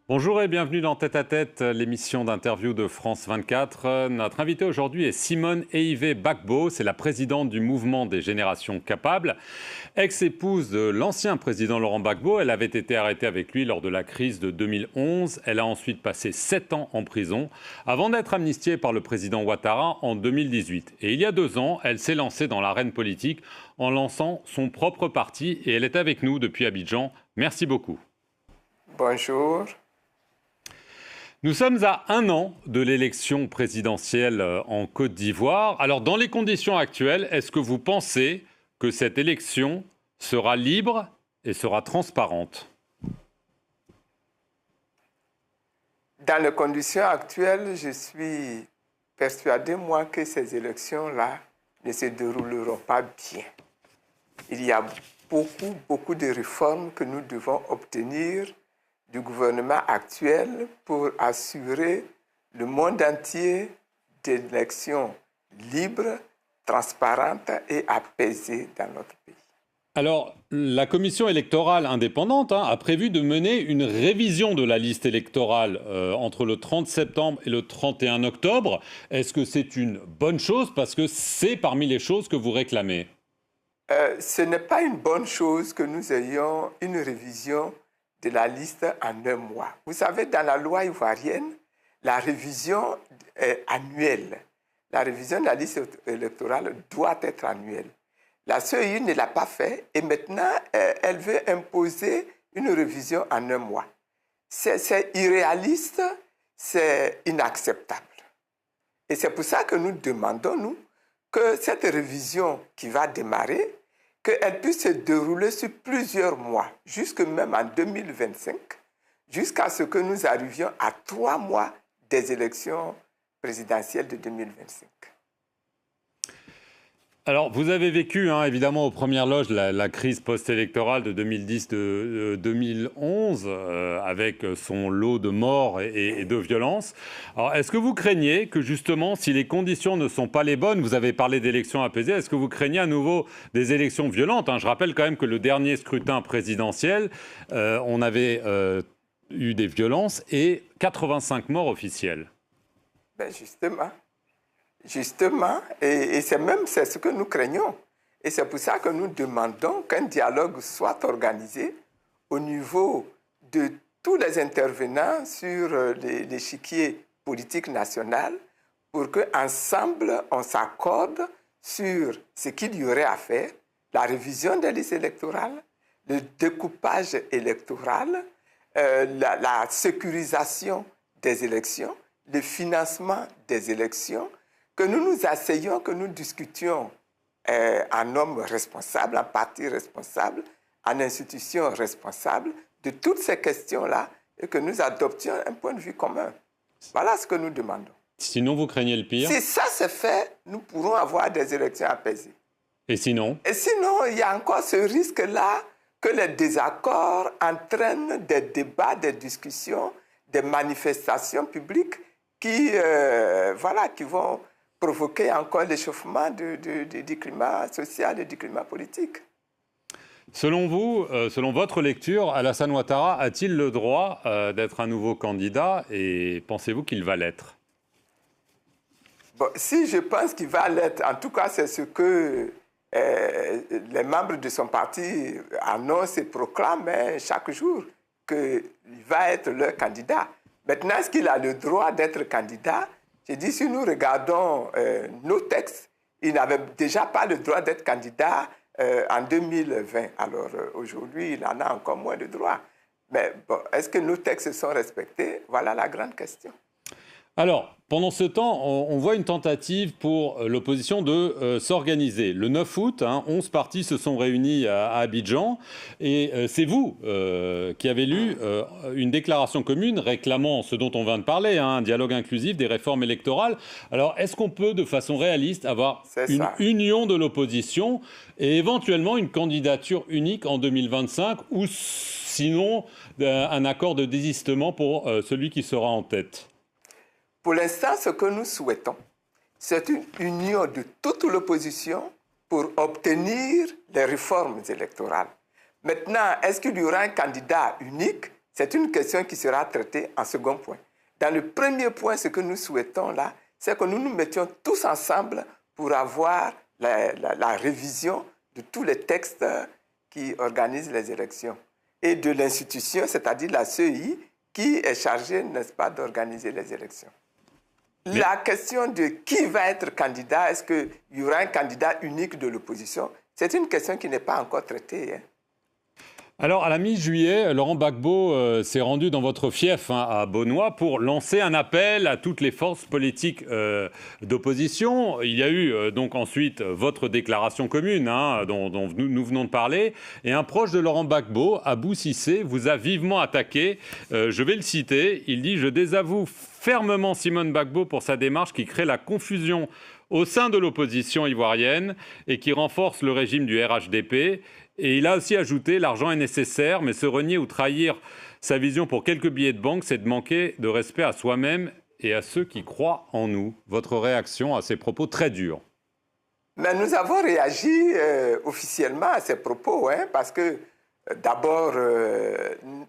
Bonjour et bienvenue dans Tête à Tête, l'émission d'interview de France 24. Notre invitée aujourd'hui est Simone Eivé Bakbo, c'est la présidente du mouvement des générations capables. Ex-épouse de l'ancien président Laurent Gbagbo, elle avait été arrêtée avec lui lors de la crise de 2011. Elle a ensuite passé 7 ans en prison avant d'être amnistiée par le président Ouattara en 2018. Et il y a 2 ans, elle s'est lancée dans l'arène politique en lançant son propre parti et elle est avec nous depuis Abidjan. Merci beaucoup. Bonjour. Nous sommes à 1 an de l'élection présidentielle en Côte d'Ivoire. Alors, dans les conditions actuelles, est-ce que vous pensez que cette élection sera libre et sera transparente? Dans les conditions actuelles, je suis persuadé, moi, que ces élections-là ne se dérouleront pas bien. Il y a beaucoup de réformes que nous devons obtenir du gouvernement actuel pour assurer le monde entier d'élections libres, transparentes et apaisées dans notre pays. Alors, la commission électorale indépendante a prévu de mener une révision de la liste électorale entre le 30 septembre et le 31 octobre. Est-ce que c'est une bonne chose? Parce que c'est parmi les choses que vous réclamez. Ce n'est pas une bonne chose que nous ayons une révision de la liste en 1 mois. Vous savez, dans la loi ivoirienne, la révision est annuelle. La révision de la liste électorale doit être annuelle. La CEI ne l'a pas fait et maintenant, elle veut imposer une révision en 1 mois. C'est irréaliste, c'est inacceptable. Et c'est pour ça que nous demandons, nous, que cette révision qui va démarrer, qu'elle puisse se dérouler sur plusieurs mois, jusque même en 2025, jusqu'à ce que nous arrivions à 3 mois des élections présidentielles de 2025. Alors, vous avez vécu, évidemment, aux premières loges, la crise post-électorale de 2010-2011, avec son lot de morts et de violences. Alors, est-ce que vous craignez que, justement, si les conditions ne sont pas les bonnes, vous avez parlé d'élections apaisées, est-ce que vous craignez à nouveau des élections violentes? Je rappelle quand même que le dernier scrutin présidentiel, on avait eu des violences et 85 morts officiels. Ben Justement, et c'est ce que nous craignons. Et c'est pour ça que nous demandons qu'un dialogue soit organisé au niveau de tous les intervenants sur l'échiquier politique national pour qu'ensemble, on s'accorde sur ce qu'il y aurait à faire, la révision des listes électorales, le découpage électoral, la sécurisation des élections, le financement des élections, que nous nous asseyions, que nous discutions en homme responsable, en parti responsable, en institution responsable, de toutes ces questions-là, et que nous adoptions un point de vue commun. Voilà ce que nous demandons. Sinon, vous craignez le pire? Si ça se fait, nous pourrons avoir des élections apaisées. Et sinon? Et sinon, il y a encore ce risque-là que les désaccords entraînent des débats, des discussions, des manifestations publiques qui vont provoquer encore l'échauffement du climat social et du climat politique. Selon vous, selon votre lecture, Alassane Ouattara a-t-il le droit d'être un nouveau candidat et pensez-vous qu'il va l'être? Bon, si je pense qu'il va l'être, en tout cas c'est ce que les membres de son parti annoncent et proclament chaque jour, qu'il va être leur candidat. Maintenant, est-ce qu'il a le droit d'être candidat? J'ai dit, si nous regardons nos textes, il n'avait déjà pas le droit d'être candidat en 2020. Alors aujourd'hui, il en a encore moins de droits. Mais bon, est-ce que nos textes sont respectés? Voilà la grande question. Alors, pendant ce temps, on voit une tentative pour l'opposition de s'organiser. Le 9 août, 11 partis se sont réunis à Abidjan et c'est vous qui avez lu une déclaration commune réclamant ce dont on vient de parler, un dialogue inclusif, des réformes électorales. Alors, est-ce qu'on peut, de façon réaliste, avoir une union de l'opposition et éventuellement une candidature unique en 2025 ou sinon un accord de désistement pour celui qui sera en tête? Pour l'instant, ce que nous souhaitons, c'est une union de toute l'opposition pour obtenir les réformes électorales. Maintenant, est-ce qu'il y aura un candidat unique? C'est une question qui sera traitée en second point. Dans le premier point, ce que nous souhaitons là, c'est que nous nous mettions tous ensemble pour avoir la révision de tous les textes qui organisent les élections et de l'institution, c'est-à-dire la CEI, qui est chargée, n'est-ce pas, d'organiser les élections. Mais la question de qui va être candidat, est-ce qu'il y aura un candidat unique de l'opposition, c'est une question qui n'est pas encore traitée. Alors, à la mi-juillet, Laurent Gbagbo s'est rendu dans votre fief à Beaunois pour lancer un appel à toutes les forces politiques d'opposition. Il y a eu donc ensuite votre déclaration commune dont nous venons de parler. Et un proche de Laurent Gbagbo, Abou Cissé, vous a vivement attaqué. Je vais le citer. Il dit « Je désavoue fermement Simone Gbagbo pour sa démarche qui crée la confusion au sein de l'opposition ivoirienne et qui renforce le régime du RHDP. » Et il a aussi ajouté « L'argent est nécessaire, mais se renier ou trahir sa vision pour quelques billets de banque, c'est de manquer de respect à soi-même et à ceux qui croient en nous. » Votre réaction à ces propos très durs? Mais nous avons réagi officiellement à ces propos, parce que d'abord,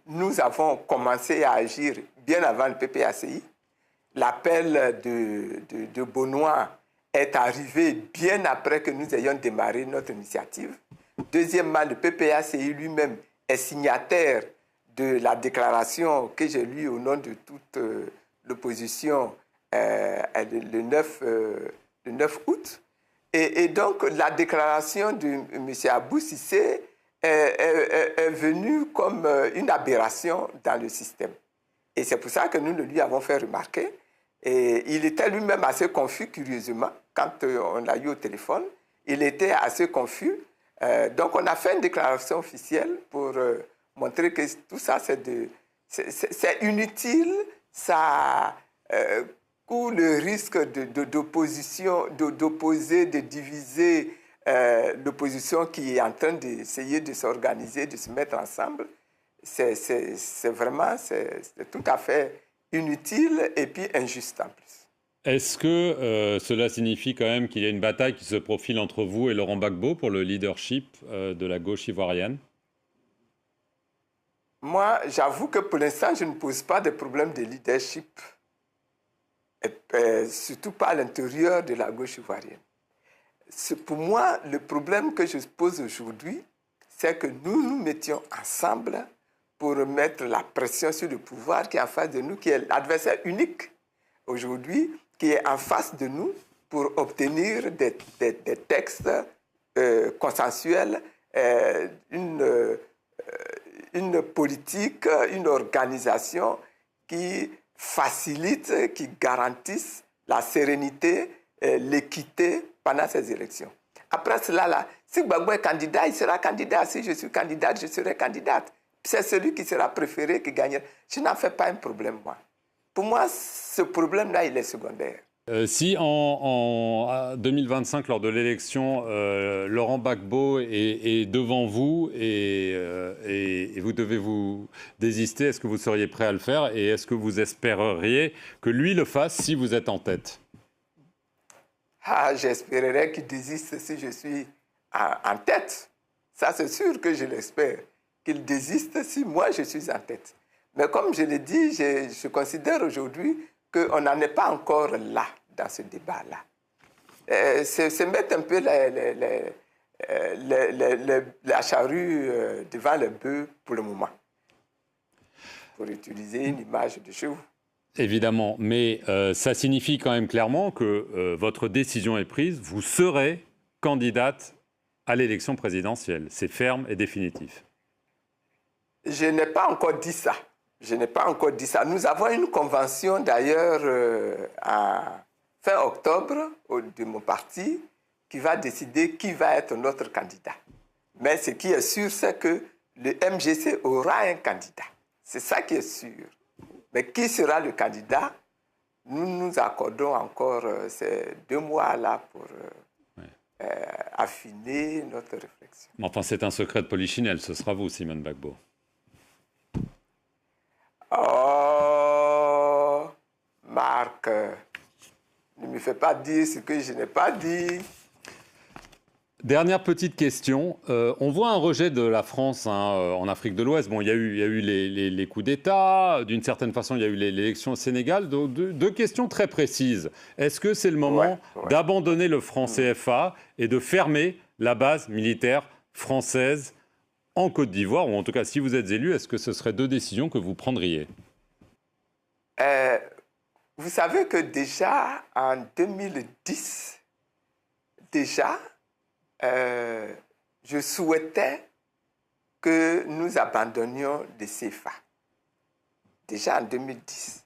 nous avons commencé à agir bien avant le PPACI. L'appel de Beaunois est arrivé bien après que nous ayons démarré notre initiative. Deuxièmement, le PPACI lui-même est signataire de la déclaration que j'ai lue au nom de toute l'opposition le 9 août. Et donc, la déclaration de M. Abou Cissé est venue comme une aberration dans le système. Et c'est pour ça que nous le lui avons fait remarquer. Et il était lui-même assez confus, curieusement, quand on l'a eu au téléphone. Il était assez confus. Donc, on a fait une déclaration officielle pour montrer que tout ça, c'est inutile, ça court le risque d'opposer, de diviser l'opposition qui est en train d'essayer de s'organiser, de se mettre ensemble. C'est vraiment tout à fait inutile et puis injuste en plus. Est-ce que cela signifie quand même qu'il y a une bataille qui se profile entre vous et Laurent Gbagbo pour le leadership de la gauche ivoirienne? Moi, j'avoue que pour l'instant, je ne pose pas de problème de leadership, surtout pas à l'intérieur de la gauche ivoirienne. Pour moi, le problème que je pose aujourd'hui, c'est que nous nous mettions ensemble pour mettre la pression sur le pouvoir qui est en face de nous, qui est l'adversaire unique aujourd'hui, qui est en face de nous pour obtenir des textes consensuels, une politique, une organisation qui facilite, qui garantisse la sérénité, l'équité pendant ces élections. Après cela, là, si Gbagbo est candidat, il sera candidat. Si je suis candidate, je serai candidate. C'est celui qui sera préféré qui gagnera. Je n'en fais pas un problème, moi. Pour moi, ce problème-là, il est secondaire. Si en 2025, lors de l'élection, Laurent Gbagbo est devant vous et vous devez vous désister, est-ce que vous seriez prêt à le faire? Et est-ce que vous espéreriez que lui le fasse si vous êtes en tête? J'espérerais qu'il désiste si je suis en tête. Ça, c'est sûr que je l'espère. Qu'il désiste si moi, je suis en tête. Mais comme je l'ai dit, je considère aujourd'hui qu'on n'en est pas encore là, dans ce débat-là. C'est mettre un peu la charrue devant le bœuf pour le moment, pour utiliser une image de chez vous. Évidemment, mais ça signifie quand même clairement que votre décision est prise, vous serez candidate à l'élection présidentielle. C'est ferme et définitif. Je n'ai pas encore dit ça. Je n'ai pas encore dit ça. Nous avons une convention d'ailleurs à fin octobre de mon parti qui va décider qui va être notre candidat. Mais ce qui est sûr, c'est que le MGC aura un candidat. C'est ça qui est sûr. Mais qui sera le candidat? Nous nous accordons encore ces 2 mois-là pour affiner notre réflexion. Mais enfin, c'est un secret de polichinelle. Ce sera vous, Simone Gbagbo. Oh, Marc, ne me fais pas dire ce que je n'ai pas dit. Dernière petite question. On voit un rejet de la France en Afrique de l'Ouest. Bon, il y a eu les coups d'État. D'une certaine façon, il y a eu l'élection au Sénégal. Donc, deux questions très précises. Est-ce que c'est le moment d'abandonner le franc CFA et de fermer la base militaire française en Côte d'Ivoire? Ou en tout cas, si vous êtes élu, est-ce que ce seraient deux décisions que vous prendriez? Vous savez que déjà, en 2010, je souhaitais que nous abandonnions le CFA. Déjà en 2010.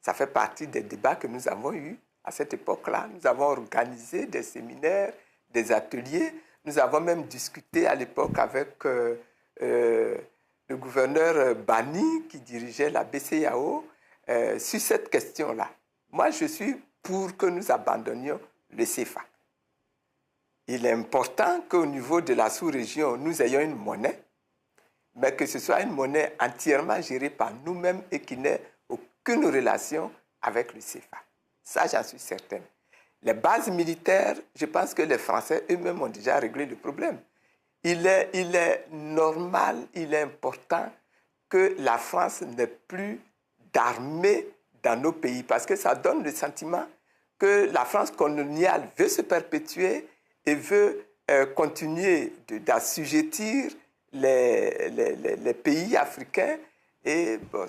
Ça fait partie des débats que nous avons eus à cette époque-là. Nous avons organisé des séminaires, des ateliers. Nous avons même discuté à l'époque avec le gouverneur Bani, qui dirigeait la BCEAO, sur cette question-là. Moi, je suis pour que nous abandonnions le CFA. Il est important qu'au niveau de la sous-région, nous ayons une monnaie, mais que ce soit une monnaie entièrement gérée par nous-mêmes et qui n'ait aucune relation avec le CFA. Ça, j'en suis certaine. Les bases militaires, je pense que les Français eux-mêmes ont déjà réglé le problème. Il est normal, il est important que la France n'ait plus d'armée dans nos pays, parce que ça donne le sentiment que la France coloniale veut se perpétuer et veut continuer d'assujettir les pays africains. Et bon,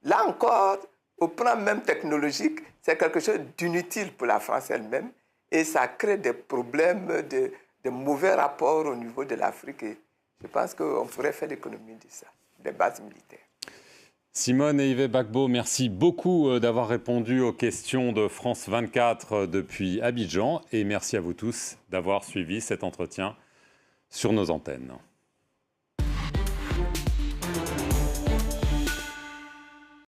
là encore, au plan même technologique, c'est quelque chose d'inutile pour la France elle-même et ça crée des problèmes de mauvais rapports au niveau de l'Afrique. Et je pense qu'on pourrait faire l'économie de ça, des bases militaires. Simone et Yves Gbagbo, merci beaucoup d'avoir répondu aux questions de France 24 depuis Abidjan et merci à vous tous d'avoir suivi cet entretien sur nos antennes.